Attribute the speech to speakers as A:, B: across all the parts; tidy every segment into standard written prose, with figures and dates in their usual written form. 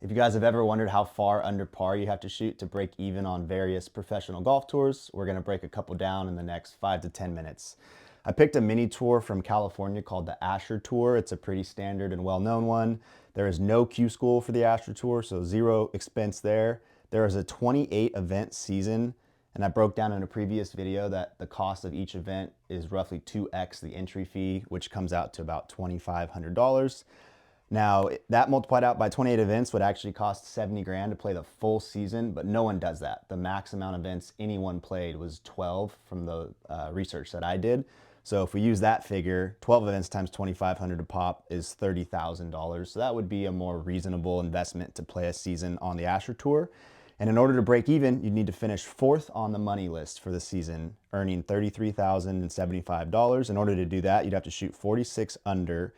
A: If you guys have ever wondered how far under par you have to shoot to break even on various professional golf tours, we're going to break a couple down in the next 5 to 10 minutes. I picked a mini tour from California called the Asher Tour. It's a pretty standard and well-known one. There is no Q school for the Asher Tour, so zero expense there. There is a 28 event season, and I broke down in a previous video that the cost of each event is roughly 2x the entry fee, which comes out to about $2,500. Now, that multiplied out by 28 events would actually cost 70 grand to play the full season, but no one does that. The max amount of events anyone played was 12 from the research that I did. So if we use that figure, 12 events times 2,500 a pop is $30,000. So that would be a more reasonable investment to play a season on the Asher Tour. And in order to break even, you need to finish fourth on the money list for the season, earning $33,075. In order to do that, you'd have to shoot 46 under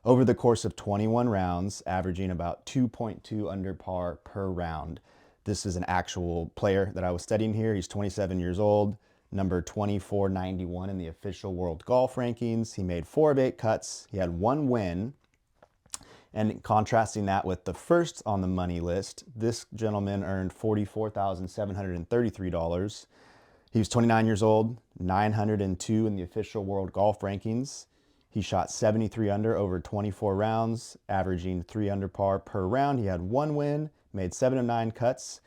A: over the course of 21 rounds, averaging about 2.2 under par per round. This is an actual player that I was studying here. He's 27 years old, number 2491 in the official world golf rankings. He made 4 of 8 cuts. He had 1 win. And contrasting that with the first on the money list, this gentleman earned $44,733. He was 29 years old, 902 in the official world golf rankings. He shot 73 under over 24 rounds, averaging 3 under par per round. He had 1 win, made 7 of 9 cuts,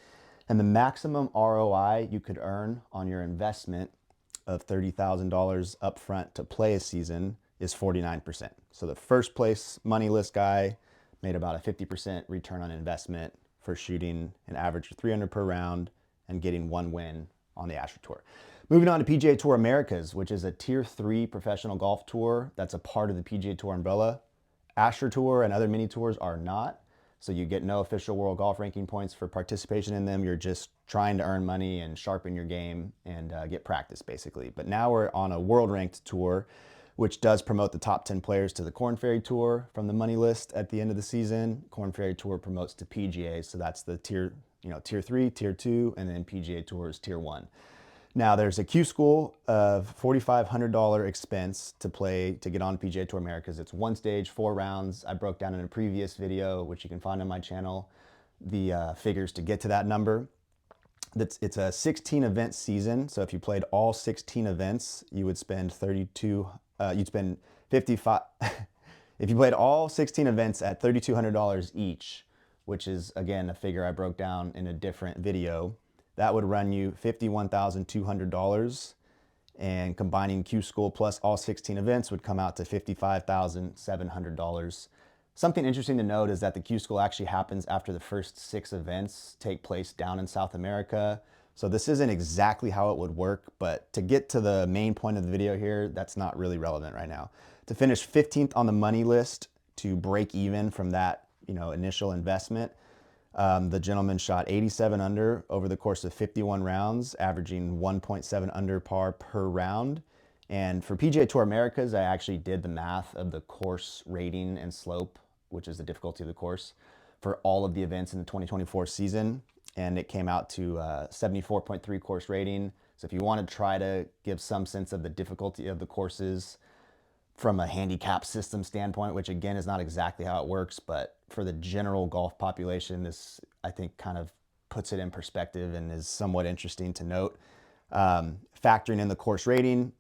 A: and the maximum ROI you could earn on your investment of $30,000 upfront to play a season is 49%. So the first place money list guy made about a 50% return on investment for shooting an average of 3 under per round and getting 1 win on the Asher Tour. Moving on to PGA Tour Americas, which is a tier 3 professional golf tour that's a part of the PGA Tour umbrella. Asher Tour and other mini tours are not, so you get no official world golf ranking points for participation in them. You're just trying to earn money and sharpen your game and get practice, basically. But now we're on a world ranked tour, which does promote the top 10 players to the Korn Ferry Tour from the money list at the end of the season. Korn Ferry Tour promotes to PGA, so that's the tier 3, tier 2, and then PGA Tour is tier 1. Now there's a Q school of $4,500 expense to get on PGA Tour Americas. It's 1 stage, 4 rounds. I broke down in a previous video, which you can find on my channel, the figures to get to that number. It's a 16 event season. So if you played all 16 events, you would spend you'd spend 55. If you played all 16 events at $3,200 each, which is again a figure I broke down in a different video, that would run you $51,200, and combining Q School plus all 16 events would come out to $55,700. Something interesting to note is that the Q School actually happens after the first 6 events take place down in South America. So this isn't exactly how it would work, but to get to the main point of the video here, that's not really relevant right now. To finish 15th on the money list to break even from that initial investment, the gentleman shot 87 under over the course of 51 rounds, averaging 1.7 under par per round. And for PGA Tour Americas, I actually did the math of the course rating and slope, which is the difficulty of the course, for all of the events in the 2024 season. And it came out to 74.3 course rating. So if you want to try to give some sense of the difficulty of the courses from a handicap system standpoint, which again is not exactly how it works, but for the general golf population, this I think kind of puts it in perspective and is somewhat interesting to note. Factoring in the course rating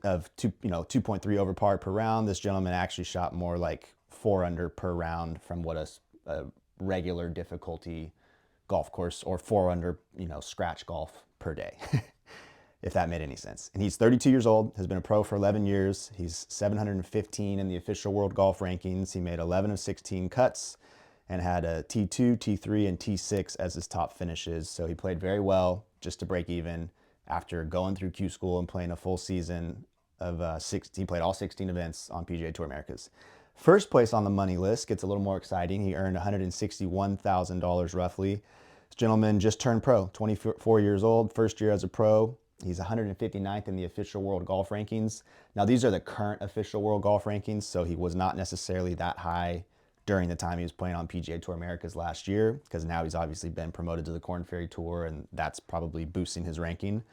A: of 2.3 over par per round, this gentleman actually shot more like 4 under per round from what a regular difficulty golf course, or 4 under scratch golf per day. If that made any sense. And he's 32 years old, has been a pro for 11 years. He's 715 in the official world golf rankings. He made 11 of 16 cuts and had a T2, T3, and T6 as his top finishes. So he played very well just to break even after going through Q School and playing a full season of 16. He played all 16 events on PGA Tour Americas. First place on the money list gets a little more exciting. He earned $161,000 roughly. This gentleman just turned pro, 24 years old, first year as a pro. He's 159th in the official world golf rankings. Now, these are the current official world golf rankings, so he was not necessarily that high during the time he was playing on PGA Tour Americas last year, because now he's obviously been promoted to the Korn Ferry Tour, and that's probably boosting his ranking.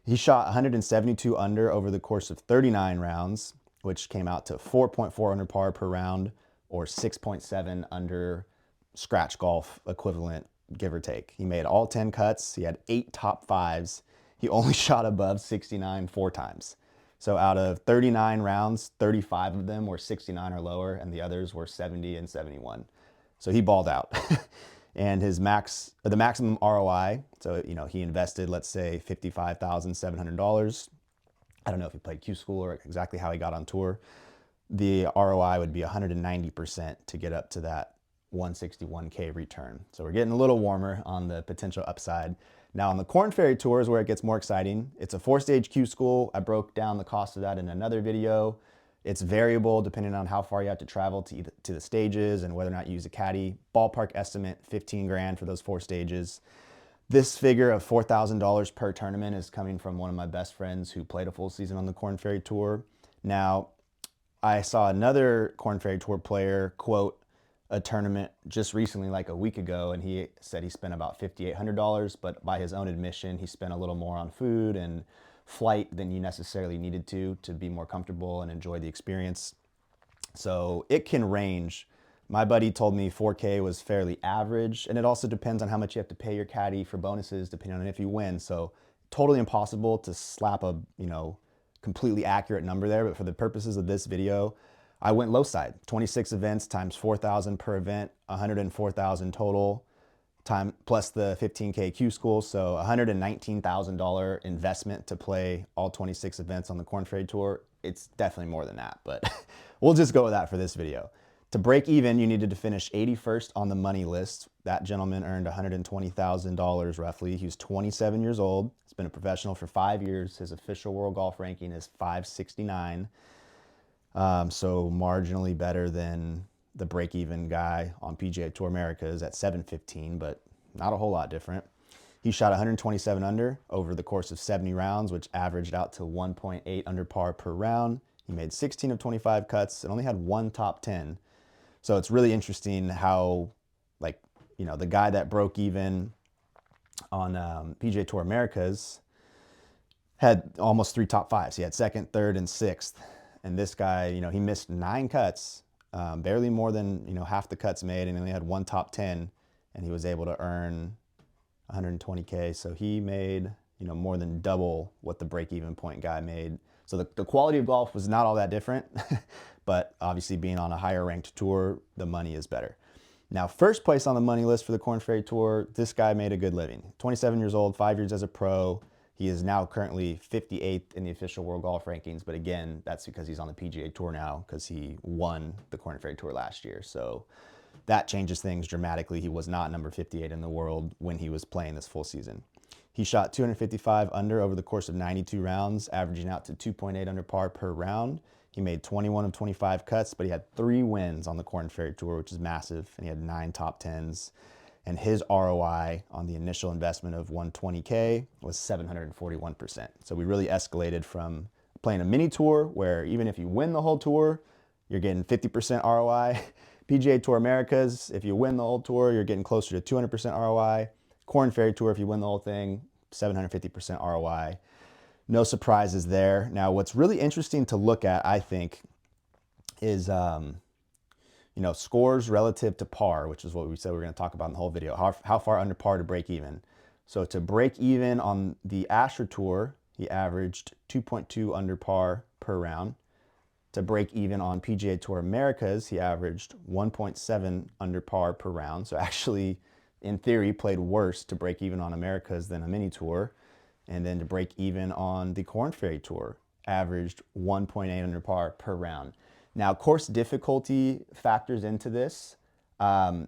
A: He shot 172 under over the course of 39 rounds, which came out to 4.4 under par per round, or 6.7 under scratch golf equivalent, give or take. He made all 10 cuts. He had 8 top fives. He only shot above 69 4 times. So out of 39 rounds, 35 of them were 69 or lower, and the others were 70 and 71. So he balled out. And the maximum ROI, so he invested, let's say, $55,700. I don't know if he played Q School or exactly how he got on tour. The ROI would be 190% to get up to that 161K return. So we're getting a little warmer on the potential upside. Now on the Korn Ferry Tour is where it gets more exciting. It's a 4-stage Q School. I broke down the cost of that in another video. It's variable depending on how far you have to travel to the stages and whether or not you use a caddy. Ballpark estimate, 15 grand for those 4 stages. This figure of $4,000 per tournament is coming from one of my best friends who played a full season on the Korn Ferry Tour. Now, I saw another Korn Ferry Tour player quote a tournament just recently, like a week ago, and he said he spent about $5,800, but by his own admission, he spent a little more on food and flight than you necessarily needed to be more comfortable and enjoy the experience. So it can range. My buddy told me 4K was fairly average, and it also depends on how much you have to pay your caddy for bonuses depending on if you win. So totally impossible to slap a completely accurate number there, but for the purposes of this video, I went low side. 26 events times 4,000 per event, 104,000 total, plus the 15K Q School, so $119,000 investment to play all 26 events on the Korn Ferry Tour. It's definitely more than that, but we'll just go with that for this video. To break even, you needed to finish 81st on the money list. That gentleman earned $120,000 roughly. He was 27 years old. He's been a professional for 5 years. His official world golf ranking is 569. So marginally better than the break-even guy on PGA Tour Americas at 715, but not a whole lot different. He shot 127 under over the course of 70 rounds, which averaged out to 1.8 under par per round. He made 16 of 25 cuts and only had 1 top 10. So it's really interesting how, the guy that broke even on PGA Tour Americas had almost 3 top 5s. He had 2nd, 3rd, and 6th. And this guy, he missed 9 cuts, barely more than, half the cuts made, and only had 1 top 10, and he was able to earn 120K. So he made, more than double what the break-even point guy made. So the quality of golf was not all that different, but obviously being on a higher ranked tour, the money is better. Now, first place on the money list for the Korn Ferry Tour, this guy made a good living. 27 years old, 5 years as a pro. He is now currently 58th in the official world golf rankings, but again, that's because he's on the PGA Tour now because he won the Korn Ferry Tour last year. So that changes things dramatically. He was not number 58 in the world when he was playing this full season. He shot 255 under over the course of 92 rounds, averaging out to 2.8 under par per round. He made 21 of 25 cuts, but he had 3 wins on the Korn Ferry Tour, which is massive, and he had 9 top 10s. And his ROI on the initial investment of 120K was 741%. So we really escalated from playing a mini tour where even if you win the whole tour, you're getting 50% ROI. PGA Tour Americas, if you win the whole tour, you're getting closer to 200% ROI. Korn Ferry Tour, if you win the whole thing, 750% ROI. No surprises there. Now, what's really interesting to look at, I think, is scores relative to par, which is what we said we were going to talk about in the whole video. How far under par to break even. So to break even on the Asher Tour, he averaged 2.2 under par per round. To break even on PGA Tour Americas, he averaged 1.7 under par per round. So actually, in theory, played worse to break even on Americas than a mini tour. And then to break even on the Korn Ferry Tour, averaged 1.8 under par per round. Now, course difficulty factors into this. I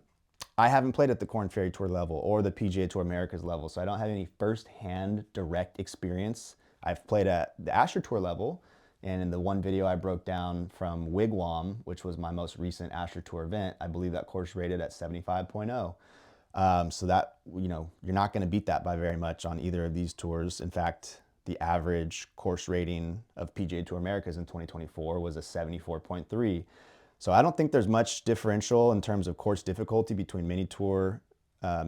A: haven't played at the Korn Ferry Tour level or the PGA Tour Americas level, so I don't have any first-hand direct experience. I've played at the Asher Tour level, and in the one video I broke down from Wigwam, which was my most recent Asher Tour event, I believe that course rated at 75.0. So that, you're not going to beat that by very much on either of these tours. In fact, the average course rating of PGA Tour Americas in 2024 was a 74.3. So I don't think there's much differential in terms of course difficulty between mini tours and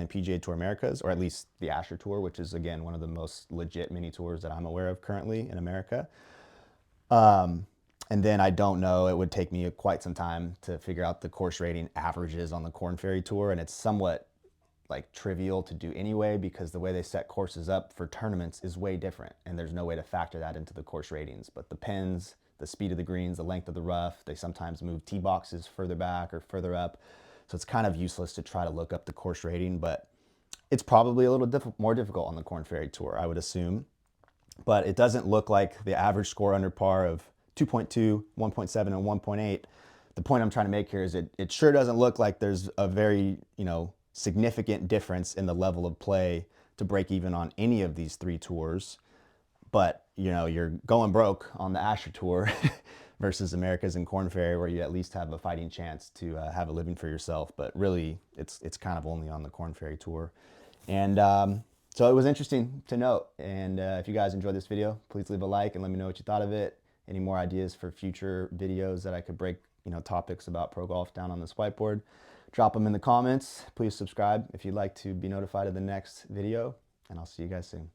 A: PGA Tour Americas, or at least the Asher Tour, which is, again, one of the most legit mini tours that I'm aware of currently in America. And then I don't know, it would take me quite some time to figure out the course rating averages on the Korn Ferry Tour, and it's somewhat like trivial to do anyway because the way they set courses up for tournaments is way different, and there's no way to factor that into the course ratings. But the pins, the speed of the greens, the length of the rough, they sometimes move tee boxes further back or further up, so it's kind of useless to try to look up the course rating. But it's probably a little more difficult on the Korn Ferry Tour, I would assume. But it doesn't look like the average score under par of 2.2, 1.7, and 1.8. The point I'm trying to make here is it sure doesn't look like there's a very, significant difference in the level of play to break even on any of these three tours. But, you're going broke on the Asher Tour versus America's and Korn Ferry, where you at least have a fighting chance to have a living for yourself. But really, it's kind of only on the Korn Ferry Tour. And so it was interesting to note. And if you guys enjoyed this video, please leave a like and let me know what you thought of it. Any more ideas for future videos that I could break, topics about pro golf down on this whiteboard, drop them in the comments. Please subscribe if you'd like to be notified of the next video, and I'll see you guys soon.